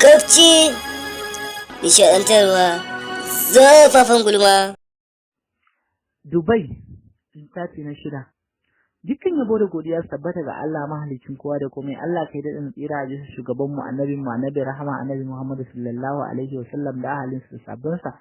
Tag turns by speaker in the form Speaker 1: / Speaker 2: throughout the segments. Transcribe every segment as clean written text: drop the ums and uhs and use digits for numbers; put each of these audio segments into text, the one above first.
Speaker 1: kafci, nishaɗantarwa, zafafan gulma.
Speaker 2: Dubai, littafi na 6. Dukkan yabo da godiya su tabbata ga Allah mahalicin kowa da komai. Allah kai da tsira a bisa shugaban mu annabi rahama annabi Muhammad sallallahu alaihi wa sallam da ahalin su sabbin sa.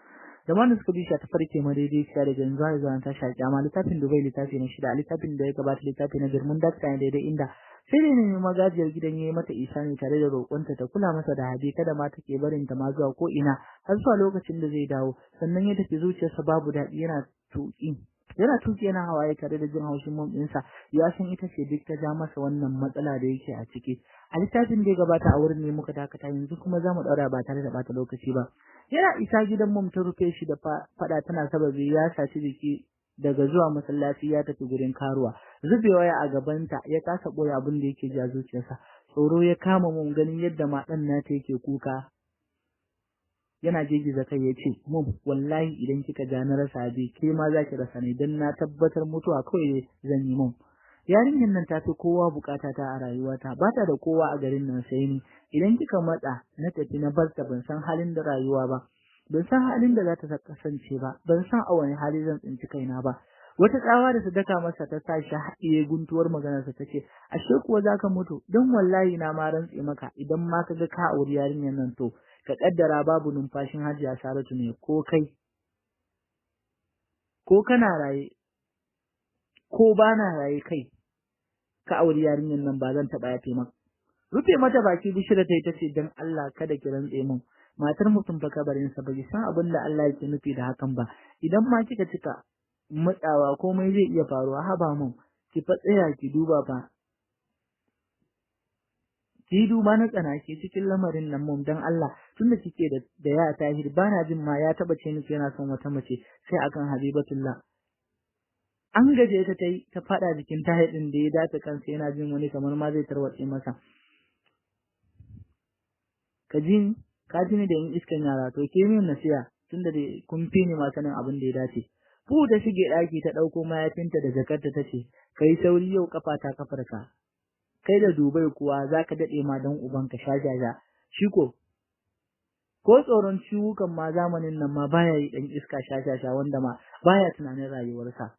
Speaker 2: Jama'an suka bi shi ta farke madaidaiciya daga yanzu har zuwa ta shaki amma littafin Dubai littafi na 6, littafin da ya gabata littafi na Birnin Dakta ne daidai inda sai dai ne magajiyar gidan yayi mata isa ne tare da roƙonta ta kula masa da hadi kada ma take barin ta ma zuwa ko ina har zuwa lokacin da zai dawo. Sannan ya tafi zuciyarsa babu daɗi yana tuki yana hawaye tare da jin haushin mom ɗinsa ya san ita ce duk ta ja masa wannan matsala da yake a ciki. A littafin da ya gabata a wurin ne muka dakata, yanzu kuma za mu ɗaura ba tare da ɓata lokaci ba. Yana isa gidan mom ta rufe shi da faɗa tana sababi ya saci jiki daga zuwa masallaci ya tafi gurin karuwa. Zubewa ya a gabanta ya kasa ɓoye abin da yake ja zuciyarsa. Tsoro ya kama mom ganin yadda maɗan nata yake kuka. Yana girgiza kai ya ce, Mum, wallahi idan kika ja na rasa bi, ke ma za ki rasa ne don na tabbatar mutuwa kawai zan yi mum. Yarinyar nan ta fi kowa bukata ta a rayuwata, ba ta da kowa a garin nan sai ni. Idan kika matsa na tafi na bar ta ban san halin da rayuwa ba, ban san halin da za ta kasance ba, ban san a wani hali zan tsinci kaina ba. Wata tsawa da ta daka masa ta sa shi haɗiye guntuwar maganarsa ta ce, ashe kuwa za ka mutu, don wallahi na ma rantse maka idan ma ka ga ka auri yarinyar nan to, ka kaddara babu numfashin Hajiya Saratu ne ko kai ko kana raye ko bana raye kai ka auri yarinyar nan ba zan taba yafe maka. Rufe mata baki Bishira tace dan Allah kada ki rantse mun, matar mutum fa kabarin sa bai san abin da Allah yake nufi da hakan ba. Idan ma kika cika matsawa komai zai iya faruwa, haba mun ki fa tsaya ki duba fa ki duba na tsanake cikin lamarin nan mum dan Allah, tunda kike da ya Tahir bana jin ma ya taba ce miki yana son wata mace sai akan Habibatullah. An gaje ta ta fada jikin Tahir din da ya dace kansa yana jin wani kamar ma zai tarwatse masa. Ka ji ni da yin iskan yara to ke min nasiya tunda da kun fi ni ma sanin abin da ya dace. Fu da shige daki ta dauko mayafinta da jakarta tace kai sauri yau kafa ta kafarka. Kai da Dubai kuwa zaka dade ma dan ubanka shajaja shi ko tsoron ciwukan ma zamanin nan ma baya yi dan iska shashasha wanda ma baya tunanin rayuwarsa.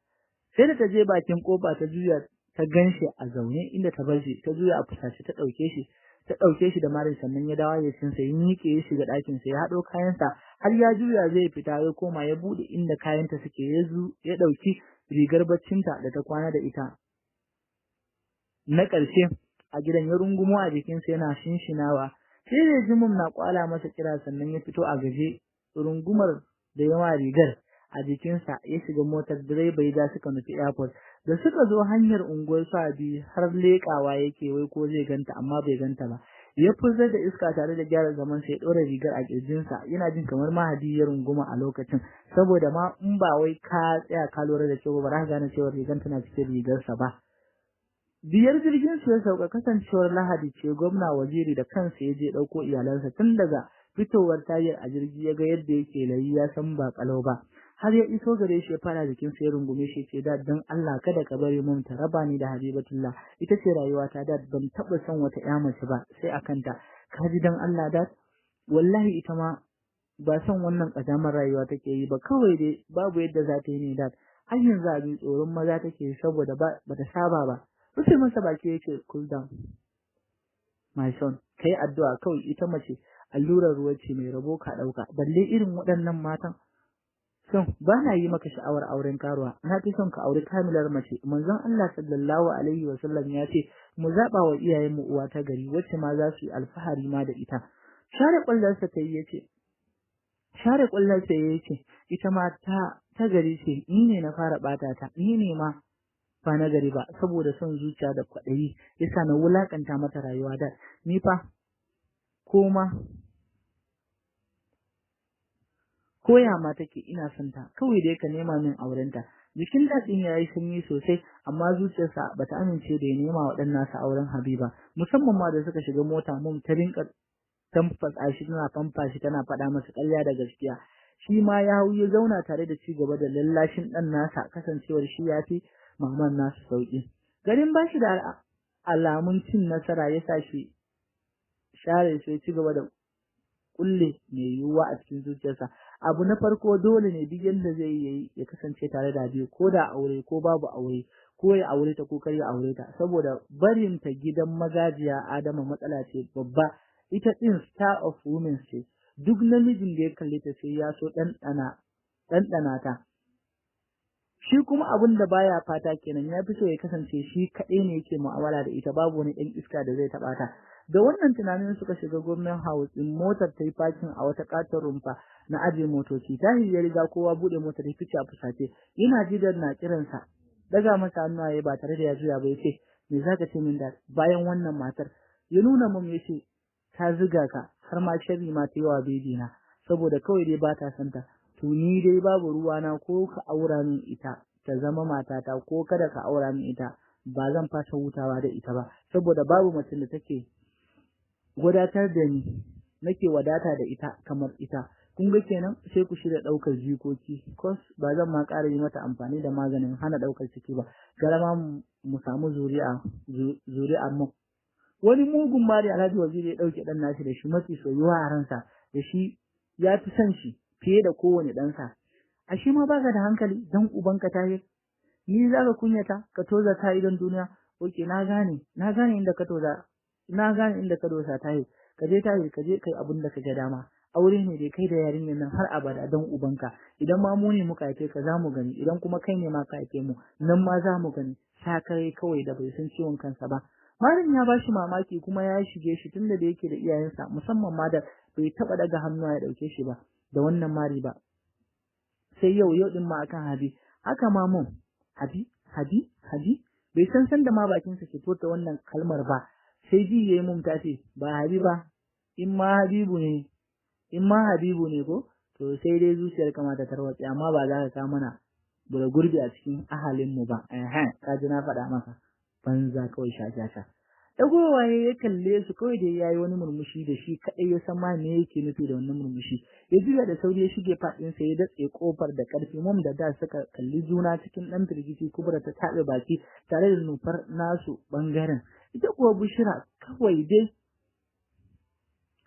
Speaker 2: Sai da ta je bakin kofa ta juya ta ganshi a zaune inda ta bar shi, ta juya a fusace ta dauke shi da mari sannan ya dawo ya cinsa ya miƙe ya shiga ɗakin sa ya hado kayansa har ya juya zai fita ya koma ya bude inda kayanta suke ya dauki rigar baccinta da ta kwana da ita. Na ƙarshe a gidan ya rungumo a jikinsa yana shinshinawa, sai da jimin na kwala masa kira sannan ya fito a gaje rungumar da yawa rigar a jikinsa ya shiga motar direba ya suka nufi airport. Da suka zo hanyar unguwar Sabi har leƙawa yake wai ko zai ganta amma bai ganta ba. Ya fuzar da iska tare da gyara zaman sai ya ɗora rigar a kirjinsa yana jin kamar mahadi ya runguma a lokacin saboda ma in ba wai ka tsaya ka lura da cewa ba za ka gane cewa rigar tana cikin rigarsa ba. Biyar jirgin su ya sauka kasancewar Lahadi ce gwamna waziri da kansa ya je dauko iyalansa tun daga fitowar tayar a jirgi ya ga yadda yake layi ya san ba kalau ba har ya iso gare shi ya fara jikin sa ya rungume shi ce da dan Allah kada ka bari mun ta raba ni da Habibatullah, ita ce rayuwata da ban taba son wata ƴa mace ba sai akan ta, ka ji dan Allah da wallahi ita ma ba son wannan kadamar rayuwa take yi ba, kawai dai babu yadda za ta yi ne da har yanzu abin tsoron maza take saboda ba ta saba ba. Rufe masa baki yake cool down my son, kai addu'a kawai ita mace allurar ruwa ce mai rabo ka dauka balle irin waɗannan matan. Son ba na yi maka sha'awar auren karuwa, na fi son ka auri kamilar mace. Manzon Allah sallallahu alaihi wa sallam ya ce mu zaba wa iyayen mu uwa ta gari wacce ma za su yi alfahari ma da ita. Share kullarsa yace ita ma ta gari ce, ni ne na fara bata ta, ni ne ma ba na gari ba saboda son zuciya da kwaɗayi yasa na wulakanta mata rayuwa da ni fa koya ma take ina son ta kawai dai ka nema min aurenta. Jikin dadin yayi sanyi sosai amma zuciyarsa bata amince da ya nema wa dan nasa auren Habiba, musamman ma da suka shiga mota mun ta rinka tamfasa shi tana famfa shi tana faɗa masa ƙarya da gaskiya. Shi ma ya hau ya zauna tare da ci gaba da lallashin dan nasa kasancewar shi yafi maman nasu sauki. Garin bashi da alamun cin nasara ya sa shi share sai ci gaba da kulle mai yiwuwa a cikin zuciyarsa. Abu na farko dole ne duk yanda zai yi ya kasance tare da Habi, ko da aure ko babu aure, ko ya aure ta ko kar ya aure ta, saboda barin ta gidan magajiya Adama matsala ce babba. Ita din star of women ce, duk namijin da ya kalle ta sai ya so ɗanɗana ta. Shi kuma abin da baya fata kenan, ya fi so ya kasance shi kaɗai ne yake mu'amala da ita, babu wani ɗan iska da zai taɓa ta. Da wannan tunanin suka shiga gwamnan house din, motar ta yi parking a wata katon rumfa na ajiye motoci. Tahir ya riga kowa buɗe motar ya fice a fusace, yana jidan na kiransa, daga masa hannuwaye ba tare da ya juya ba. Ya ce, me za ka ce min da bayan wannan matar? Ya nuna mun, ya ce, ta ziga ka har ma sharri ma ta yi wa bebi na, saboda kawai dai ba ta santa. To ni dai babu ruwana, ko ka aura min ita ta zama matata ko kada ka aura min ita, ba zan fasa hutawa da ita ba, saboda babu mace da take wadatar da ni, nake wadata da ita kamar ita. Kun ga kenan sai ku shirya ɗaukar jikoki, cause ba zan ma ƙara yi mata amfani da maganin hana ɗaukar ciki ba, garama mu samu zuri'a mu. Wani mugun mari Alhaji Waziri ya ɗauke ɗan nashi da shi mafi soyuwa a ransa, da shi ya fi son shi fiye da kowane ɗansa. A shi ma baka da hankali, dan ubanka Tahir, ni za ka kunyata ka toza ta idan duniya. Oke, na gane inda ka toza, na gane inda ka dosa Tahir. Ka je Tahir, ka je kai abin da ka ga dama. Aure ne dai kai da yarinyar nan har abada dan ubanka. Idan ma mu ne muka haife ka za mu gani, idan kuma kai ne ma ka haife mu, nan ma za mu gani. Sa kai kawai da bai san ciwon kansa ba. Marin ya bashi mamaki kuma ya shige shi tunda da yake da iyayensa, musamman ma da bai taba daga hannu ya dauke shi ba da wannan mari ba. Sai yau din ma akan Habi, haka ma mun Habi bai san da ma bakinsa ke furta wannan kalmar ba. Sai ji yayi mun ta ce ba Habi ba, in ma Habibu ne ko to sai dai zuciyar kamata tarwatsi, amma ba za ka ka mana bura gurbi a cikin ahalin mu ba. Ka ji na faɗa maka, banza kawai shashasha. Dagowa ya kalle su kawai da yayi wani murmushi da shi kadai ya san ma me yake nufi da wannan murmushi. Ya juya da sauri ya shige fadin sa, ya datse kofar da karfi. Mum da suka kalli juna cikin dan firgici, Kubra ta tabe baki tare da nufar nasu bangaren. Ita kuwa Bushra kawai dai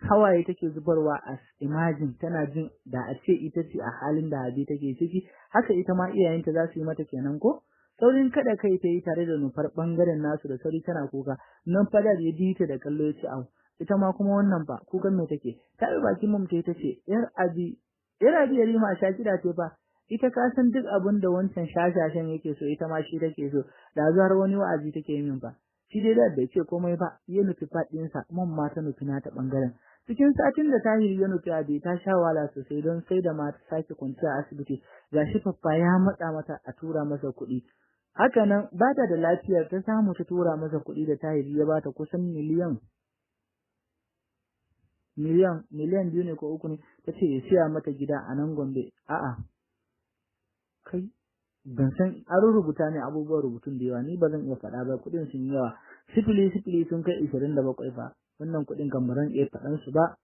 Speaker 2: hawaye take zubarwa as imagine, tana jin da a ce ita ce a halin da Habi take ciki, haka ita ma iyayenta za su yi mata kenan ko? Saurin kada kai ta yi tare da nufar bangaren nasu da sauri tana kuka. Nan fadar ya ji ta da kallo ya ce, au, ita ma kuma wannan ba kukan me take? Ta yi bakin mum ta ce, yar abi ya rima sha kida ce fa. Ita ka san duk abin da wancan shashashen yake so, ita ma shi take so. Da zuwar wani wa'azi take yi min fa. Shi dai da bai ce komai ba, ya nufi faɗinsa, mum ma ta nufi nata bangaren. Cikin satin da Tahir ya nufi Abi ta sha wahala sosai, don sai da ma ta sake kwanciya a asibiti. Gashi faffa ya matsa mata a tura masa kuɗi. Haka nan ba ta da lafiyar, ta samu ta tura masa kuɗi da Tahir ya bata kusan miliyan 2 ne ko 3 ne, ta ce ya siya mata gida a nan Gombe. A'a, kai ban san an rubuta ne abubuwan rubutun da yawa, ni ba zan iya faɗa ba, kuɗin sun yawa. Sifili sun kai 27 fa. Wannan kuɗin kan ba zan iya faɗan su ba.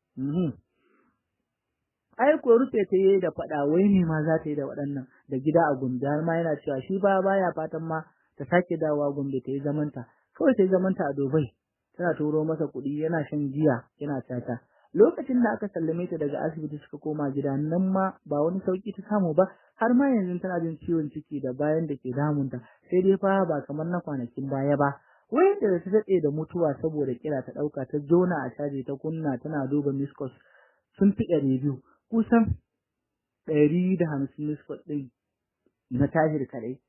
Speaker 2: Ai ko rufe ta yi da faɗa, wai ne ma za ta yi da waɗannan, da gida a Gombe, har ma yana cewa shi baya fatan ma ta sake dawowa Gombe ta yi zamanta, kawai ta yi zamanta a Dubai, tana turo masa kuɗi, yana shan giya, yana tata. Lokacin da aka sallame ta daga asibiti suka koma gida, nan ma ba wani sauki ta samu ba, har ma yanzu tana jin ciwon ciki da bayan da ke damunta, sai dai fa ba kamar na kwanakin baya ba. Wai da ta daɗe da mutuwa saboda kira ta ɗauka, ta jona a caji ta kunna tana duba miskos sun fi 200, kusan 150 miskos ɗin na Tahir kaɗai.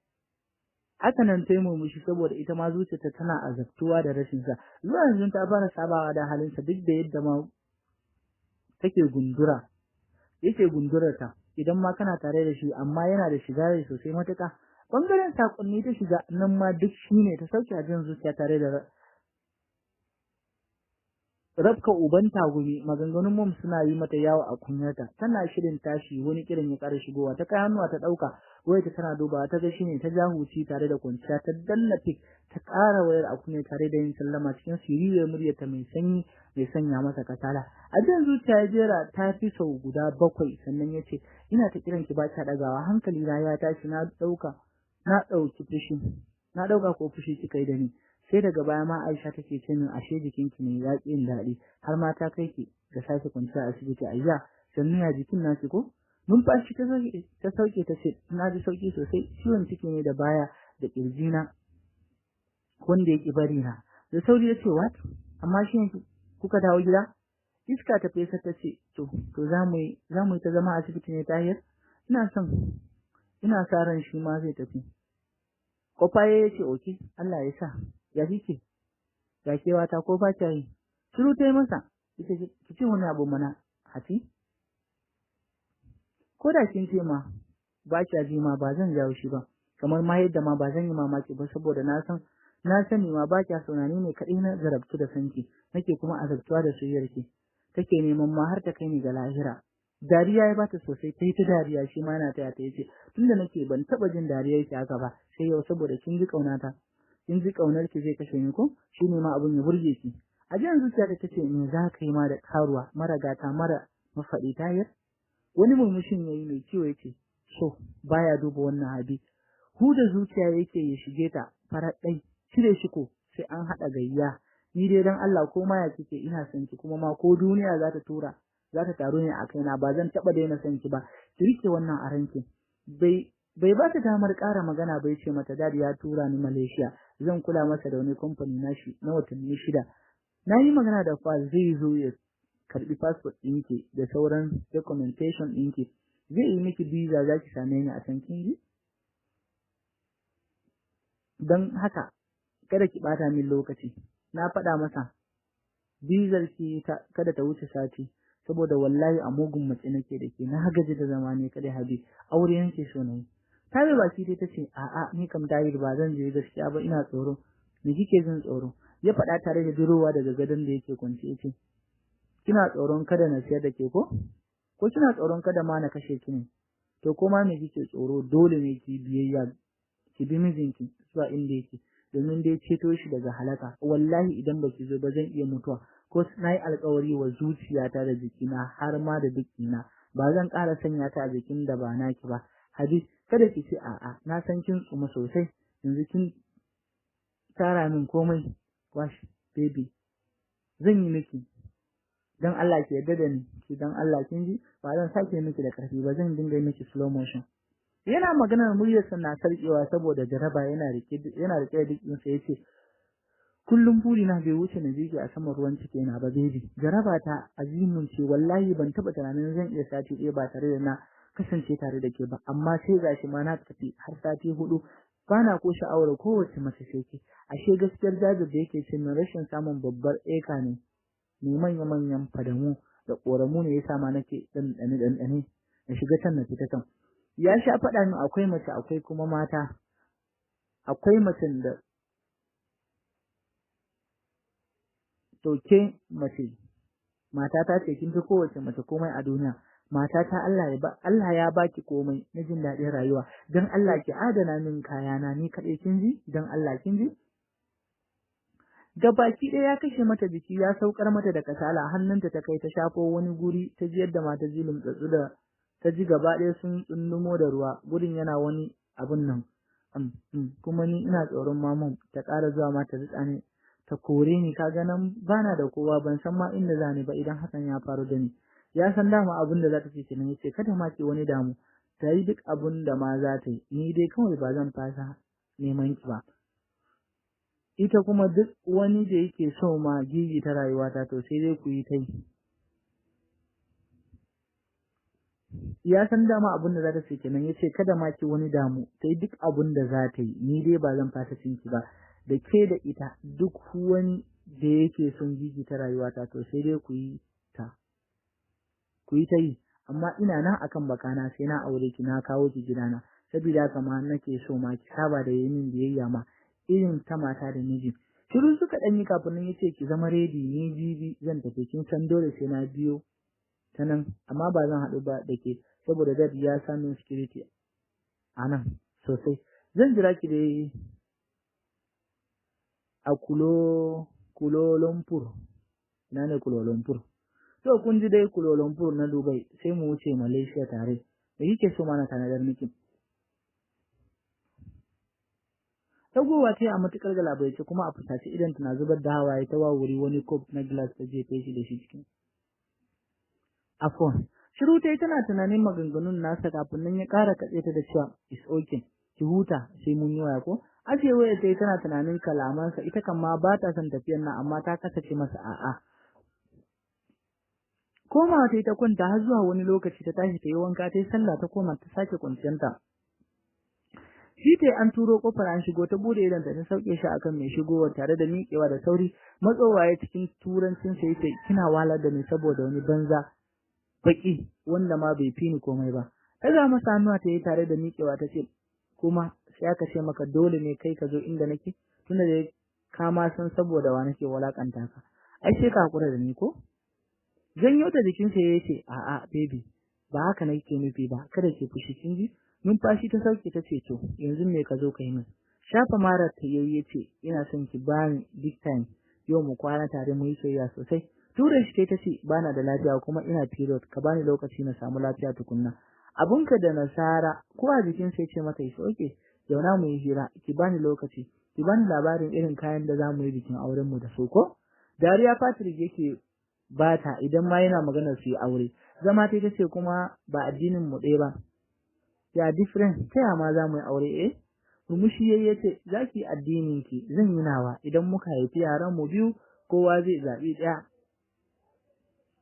Speaker 2: Haka nan ta yi murmushi saboda ita ma zuciyarta tana azabtuwa da rashin sa. Zuwa yanzu ta fara sabawa da halinsa, duk da yadda ma yake gundurarta idan ma kana tare da shi, amma yana da shiga rai sosai matuƙa. Bangaren sakonni ta shiga, nan ma duk shine ta sauke a jin zuciya tare da rabka uban tagumi. Maganganun mum suna yi mata yawo a kunyarta, tana shirin tashi wani kiran ya ƙara shigowa, ta kai hannuwa ta ɗauka wayarta tana dubawa, ta ga shine, ta ja huci tare da kwanciya, ta danna tik, ta ƙara wayar a kunne tare da yin sallama cikin siririyar muryarta mai sanyi mai sanya masa kasala. A jin zuciya ya jera ta fi sau guda 7, sannan ya ce, ina ta kiran ki ba ta ɗagawa, hankali na ya tashi, na ɗauka ko fushi kika yi da ni. sai daga baya ma Aisha take ce min ashe jikinki ne ya ƙi yin daɗi har ma ta kai ki da sake kwanciya a asibiti. Ayya sannu ya jikin naki ko? Numfashi ta sauke ta ce na ji sauki sosai, ciwon ciki ne da baya da ƙirjina wanda ya ƙi bari na. Da sauri ya ce what? Amma shi kuka dawo gida? Iska ta fesa ta ce to za mu yi ta zama asibiti ne Tahir? Ina sa ran shi ma zai tafi. Kofaye ya ce oke Allah ya sa. Ya kike? Ya kewata ko ba ta yi? Shiru ta yi masa. Ita ki ce wani abu mana Hati? Ko da kin ce ma ba kya ji ma ba zan jawo shi ba. Kamar ma yadda ma ba zan yi mamaki ba saboda na sani ma ba kya saunani ne kaɗai na zarabtu da sanki. Nake kuma azabtuwa da soyayyarki. Take neman ma har ta kai ni ga lahira. Dariya ya bata sosai, ta yi ta dariya shi ma yana taya ta yace tunda nake ban taba jin dariyar ki haka ba sai yau saboda kin ji kaunata. Kin ji kaunar ki zai kashe ni ko? Shine ma abun ya burge ki. A jiyan zuciya ta ce me za ka yi ma da karuwa mara gata mara mafaɗi Tahir? Wani murmushin yayi mai ciwo yace so baya duba wannan hadi. Huda zuciya yake ya shige ta farar ɗai cire shi ko sai an haɗa gayya. Ni dai dan Allah ko ma ya kike ina son ki kuma ma ko duniya za ta taru ne a kaina ba zan taba daina son ki ba. Ki rike wannan a ranki. Bai ba ta damar ƙara magana bai ce mata dadi ya tura ni Malaysia zan kula masa da wani kamfani nashi na watanni 6. Na yi magana da fa zai zo ya karbi passport ɗinki da sauran documentation ɗinki. Zai yi miki visa za ki same ni a can kin ji? Don haka kada ki bata min lokaci. Na faɗa masa bizar ki kada ta wuce sati saboda wallahi a mugun mace nake da ke na gaji da zama ne kada habi aure yanke so nayi. Ta bai baki dai tace a'a ni kam Tahir ba zan je gaskiya ba ina tsoro. Me kike jin tsoro? Ya faɗa tare da durowa daga gadon da yake kwance yace kina tsoron kada na siyar da ke ko? Ko kina tsoron kada ma na kashe ki ne? To kuma me kike tsoro dole ne ki biyayya ki bi mijinki zuwa inda yake domin dai ceto shi daga halaka. Wallahi idan baki zo ba zan iya mutuwa ko na yi alkawari wa zuciyata da jikina har ma da dukina ba zan ƙara sanya ta a jikin da ba naki ba. Hadis kada ki ce a'a na san kin tsuma sosai yanzu kin tara min komai wash baby zan yi miki dan Allah ki yarda da ni ki dan Allah kin ji ba zan sake miki da karfi ba zan dinga miki slow motion. Yana maganar muryarsa na sarkewa saboda jaraba yana rike da dukkinsa yace kullum burina bai wuce na jike a saman ruwan ciki na ba baby. Jaraba ta azimin ce wallahi ban taba tunanin zan iya sati ɗaya ba tare da na kasance tare da ke ba amma sai gashi ma na tafi har sati 4 bana ko sha'awar kowace mace sai ke. Ashe gaskiyar jajir da yake cin rashin samun babbar eka ne mai manyan fadamu da koramu ne yasa ma nake ɗanɗane na shiga can na fita can. Ya sha faɗa min akwai mace akwai kuma mata. Akwai macen da ke mace mata ta ce kin fi kowace mace komai a duniya. Mata ta Allah ya baki komai na jin daɗin rayuwa. Dan Allah ki adana min kayana ni kaɗai kin ji? Dan Allah kin ji? Gabaki ɗaya ya kashe mata jiki ya saukar mata da kasala hannunta ta kai ta shafo wani guri ta ji yadda mata zilin tsatsu da ta ji gaba ɗaya sun tsundumo da ruwa gurin yana wani abun nan kuma ni ina tsoron mamun ta ƙara zuwa mata ritsa ne ta kore ni kaga nan bana da kowa ban san ma inda za ni ba idan hakan ya faru da ni. Ya san dama abin da za ta ce kenan yace kada ma ki wani damu ta yi duk abin da ma za ta yi ni dai kawai ba zan fasa neman ki ba. Ita kuma duk wani da yake so ma gigi ta rayuwata to sai dai ku yi ta yi. Ya san dama abin da za ta ce kenan yace kada ma ki wani damu sai duk abin da za ta yi ni dai ba zan fasa cinki ba da ke da ita duk wani da yake son gigi ta rayuwata to sai dai ku yi ta yi amma ina nan akan bakana sai na aure ki na kawo ki gidana saboda haka ma nake so ma ki saba da yin biyayya ma irin ta mata da miji. Shiru suka dan yi kafin nan yace ki zama ready ni jibi zan tafi kin san dole sai na biyo ta nan amma ba zan haɗu ba da ke saboda dad ya sami security a nan sosai. Zan jira ki dai a Kuala Lumpur. Ina ne Kuala Lumpur? To kun ji dai Kuala Lumpur na Dubai sai mu wuce Malaysia tare. Me kike so mana tanadar miki? tagowa ta yi a matukar galabaice kuma a fusace idan tana zubar da hawaye ta wawuri wani kof na glass ta jefe shi da shi cikin afon. Shiru ta yi tana tunanin maganganun nasa kafin nan ya ƙara katse ta da cewa is okay ki huta sai mun yi waya ko. Ashe waya ta yi tana tunanin kalamansa ita kan ma ba ta son tafiyar nan amma ta kasace masa a'a. Komawa ta yi ta kwanta har zuwa wani lokaci ta tashi ta yi wanka ta yi sallah ta koma ta sake kwanciyarta. Shi ta an turo kofar an shigo ta bude idan ta sauke shi akan mai shigowa tare da miƙewa da sauri matsowa ya cikin turancin sai yace kina walar da ni saboda wani banza baki wanda ma bai fi ni komai ba. Daga masa hannuwa ta yi tare da miƙewa ta ce kuma sai aka ce maka dole ne kai ka zo inda nake tunda da ka ma san saboda wa nake walakanta ka. Ai sai ka hakura da ni ko? Janyo ta jikinsa ya ce a'a baby ba haka nake nufi ba kada ki fushi kin ji. Numfashi ta sauke ta ce to yanzu me ka zo ka yi min. Shafa marar ta yayi ce ina son ki bani big time yau mu kwana tare mu yi soyayya sosai. Tura shi ta ce bana da lafiya kuma ina period ka bani lokaci na samu lafiya tukunna. Abunka da nasara ko a jikin sai ce mata is okay zauna mu yi hira ki bani lokaci ki bani labarin irin kayan da zamu yi bikin auren mu da su ko. Dariya Patrick yake bata idan ma yana maganar su yi aure. Zama ta ce kuma ba addinin mu ɗaya ba. Ya different ta ma za mu yi aure Rumushi yayi yace zaki addinin ki zan yi nawa idan muka haifi yaran mu biyu kowa zai zabi ɗaya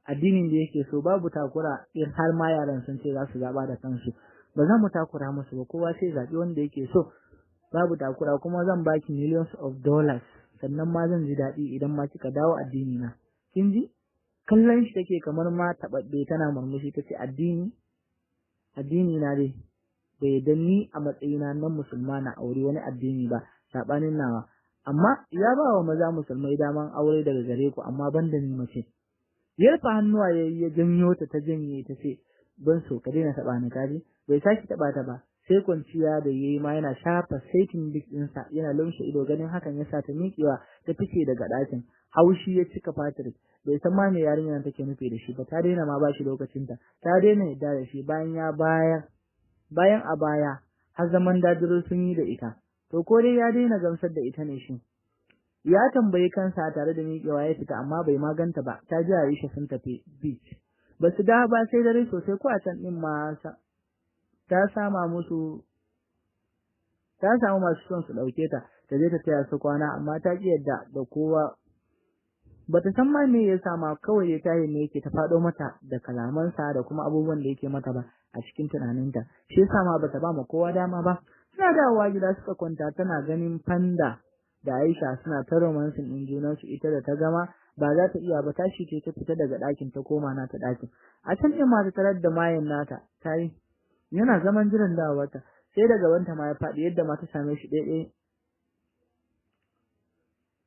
Speaker 2: addinin da yake so babu takura in har ma yaran sun ce za su zaba da kansu ba za mu takura musu ba kowa sai zabi wanda yake so babu takura kuma zan baki millions of dollars sannan ma zan ji daɗi idan ma kika dawo addini na kin ji kallon shi take kamar ma tababbe tana murmushi tace addini na dai bai dan ni a matsayina na musulma na aure wani addini ba sabanin nawa amma ya ba wa maza musulmai daman aure daga gare ku amma banda ni mace yarfa hannuwa ya janyo ta janye ta ce ban so ka daina taba ni kaji bai saki taba ta ba sai kwanciya da yayi ma yana shafa saitin dik ɗinsa yana lumshe ido ganin hakan yasa ta miƙewa ta fice daga ɗakin haushi ya cika Patrick bai san ma me yarinyar take nufi da shi ba ta daina ma ba shi lokacinta ta daina yadda da shi bayan a baya har zaman dadiro sun yi da ita to ko dai ya daina gamsar da ita ne shi ya tambayi kansa tare da miƙewa ya fita amma bai maganta ba ta ji Aisha sun tafi beach ba su da ba sai dare sosai ko a can din ma ta samu masu son su dauke ta je ta taya su kwana amma ta ki yadda da kowa bata san ma me yasa ma kawai ya tayi ne yake ta fado mata da kalamansa da kuma abubuwan da yake mata ba a cikin tunaninta shi yasa ma bata ba ma kowa dama ba suna dawowa gida suka kwanta tana ganin Panda da Aisha suna ta romancing din junan su ita da ta gama ba za ta iya ba tashi ce ta fita daga ɗakin ta koma nata ɗakin a can din ma ta tarar da mayan nata tayi yana zaman jiran dawowarta sai daga wanta ma ya faɗi yadda ma ta same shi ɗaya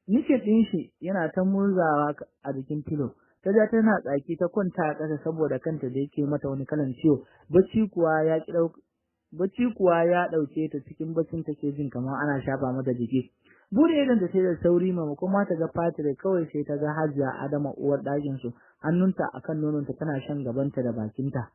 Speaker 2: nike ɗin shi yana ta murzawa a jikin filo ta ja tana tsaki ta kwanta a ƙasa saboda kanta da yake mata wani kalan ciwo bacci kuwa ya ɗauke ta cikin baccin take jin kamar ana shafa mata jiki bude idan ta sai da sauri maimakon ma ta ga Patrick kawai sai ta ga Hajiya Adama uwar ɗakin su hannunta akan nononta tana shan gabanta da bakinta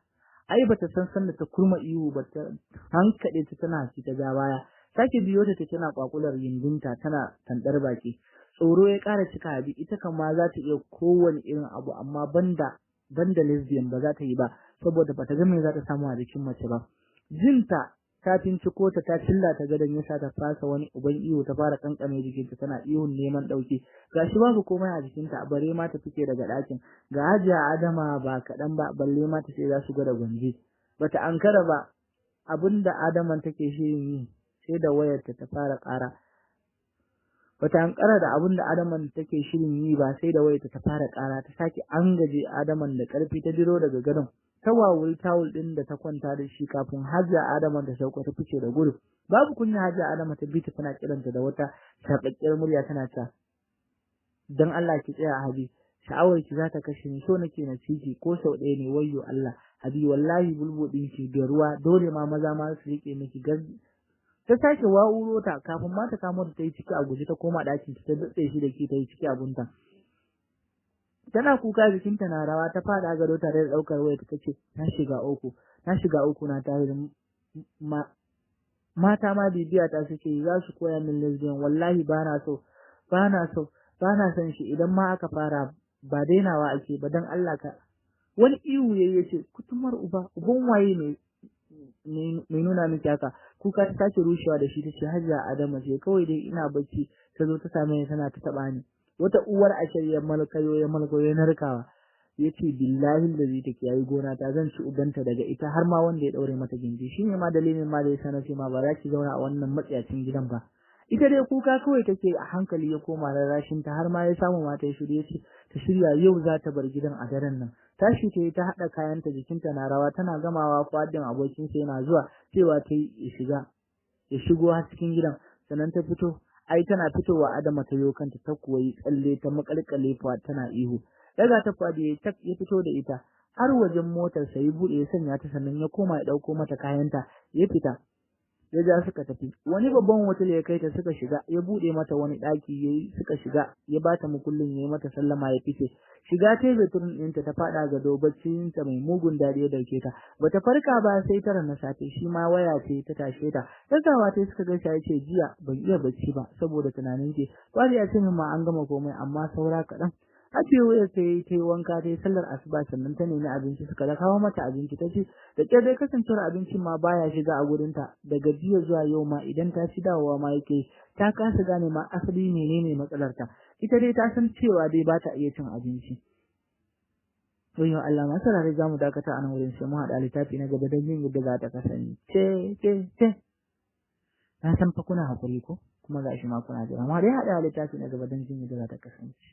Speaker 2: ai bata san sanda ta kurma ihu ba ta hankade ta tana ci ta ga baya sake biyo ta tana kwakular yindinta tana tandar baki tsoro ya ƙara cika abi ita kan ma za ta iya kowane irin abu amma banda lesbian ba za ta yi ba saboda bata ga me za ta samu a jikin mace ba jinta ta finciko ta cilla ta gadon yasa ta fasa wani uban iyo ta fara kankame jikinta tana ihun neman dauke gashi babu komai a jikinta bare ma ta fice daga ɗakin ga Hajiya Adama ba kaɗan ba balle ma ta ce za su gwada gwanji bata ankara ba abinda Adaman take shirin yi sai da wayarta ta fara ƙara bata ankara da abinda Adaman take shirin yi ba sai da wayarta ta fara ƙara ta sake angaje Adaman da ƙarfi ta diro daga gadon ta wawul tawul din da ta kwanta da shi kafin Hajiya Adama da Shauka ta fice da gudu babu kunya Hajiya Adama ta bi ta tana kiranta da wata shaƙaƙƙiyar murya tana ta dan Allah ki tsaya Habi sha'awar ki za ta kashe ni so nake na ciki ko sau ɗaya ne wayyo Allah Habi wallahi bulbudin ki da ruwa dole ma maza ma su rike miki ta sake wa'uro ta kafin ma ta kamo ta yi ciki a guje ta koma ɗakin ta datse shi da ki ta yi ciki abunta tana kuka jikinta na rawa ta fada gado tare da daukar waya ta ce na shiga uku na tare da mata ma bibiya ta suke yi, za su koya min lesbian, wallahi bana son shi, idan ma aka fara ba dainawa ake ba, dan Allah ka. Wani ihu yace kutumar uban waye mai nuna miki haka. Kuka ta sake rushewa da shi tace Hajiya Adama ce, kawai dai ina bacci ta zo ta same ni tana ta taba ni. Wata uwar ashiriyar malkayo narkawa. Yace billahi da zai take yayi gona ta, zan ci ubanta daga ita har ma wanda ya daure mata gindi. Shine ma dalilin ma da yasa na ce ma ba za ki zauna a wannan matsiyacin gidan ba. Ita dai kuka kawai take, a hankali ya koma rarrashin ta har ma ya samu mata ya shirye ce ta shirya yau za ta bar gidan a daren nan. Tashi ta haɗa kayanta, jikinta na rawa, tana gamawa Fadin abokinsa yana zuwa cewa ta yi ya shigo har cikin gidan, sannan ta fito. Ai tana fitowa Adama ta yo kanta ta kuwa yi tsalle ta makalkale Fuad tana ihu. Daga ta Fuad ya fito da ita har wajen motar sa, ya bude ya sanya ta, sannan ya koma ya dauko mata kayanta ya fita. Ya ja suka tafi wani babban hotel, ya kai ta suka shiga, ya bude mata wani daki suka shiga, ya bata mukullin, yayi mata sallama ya fice. Shiga ta bedroom ɗinta ta fada ga dobacin ta mai mugun dariya dauke ta. Bata farka ba sai tara na safe, shi ma waya ce ta tashe ta. Tagawa ta suka gaisa, yace jiya ban iya bacci ba saboda tunanin ki. Kwari ya ce min ma an gama komai amma saura kaɗan. Hace waya sai ta yi wanka, ta yi sallar asuba, sannan ta nemi abinci, suka da kawo mata abinci ta ci. Da ke dai kasancewar abincin ma baya shiga a gurinta, daga jiya zuwa yau ma idan ta ci dawowa ma yake, ta kasa gane ma asali menene matsalarta. Ita dai ta san cewa dai ba ta iya cin abinci. Yau Allah masu rare za mu dakata a nan wurin, sai mu haɗa littafi na gaba don yin yadda za ta kasance. Na san fa kuna haƙuri ko, kuma ga shi ma kuna jira, amma dai haɗa littafi na gaba don jin yadda za ta kasance.